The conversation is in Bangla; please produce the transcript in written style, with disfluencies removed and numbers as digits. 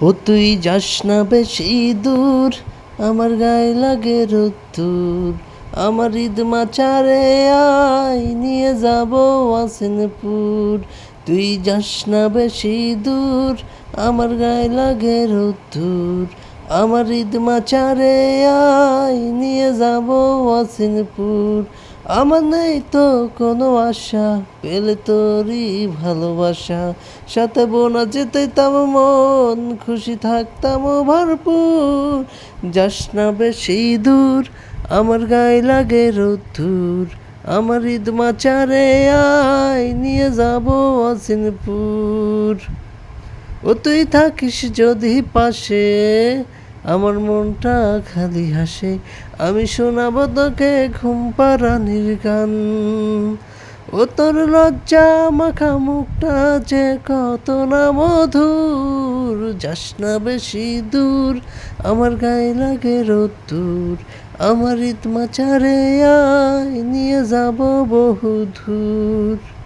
ও তুই যাস না বেশি দূর, আমার গায়ে লাগে রোদ্দুর। আমার ঈদ মাচারে আয়, নিয়ে যাব ওয়াসিনপুর। তুই যাস না বেশি দূর, আমার গায়ে লাগে রোদ্দুর। আমার ঈদ মাচারে আয়, নিয়ে যাব ওয়াসিনপুর। আমার নেই তো কোনো আশা, পেলে তোরই ভালোবাসা। সাথে বোনা যেতাম মন, খুশি থাকতাম ভরপুর। যাস না বেশি দূর, আমার গায়ে লাগে রোদ্দুর। আমার ঈদ মাচারে আয়, নিয়ে যাব ওয়াসিনপুর। ও তুই থাকিস যদি পাশে, আমার মনটা খালি হাসে। আমি শোনাব তোকে ঘুম পাড়ানির গান। ও তোর লজ্জা মাখা মুখটা যে কত না মধুর। যাস না বেশি দূর, আমার গায়ে লাগে রোদ্দুর। আমার ঈদ মাচারে আয়, নিয়ে যাব বহু দূর।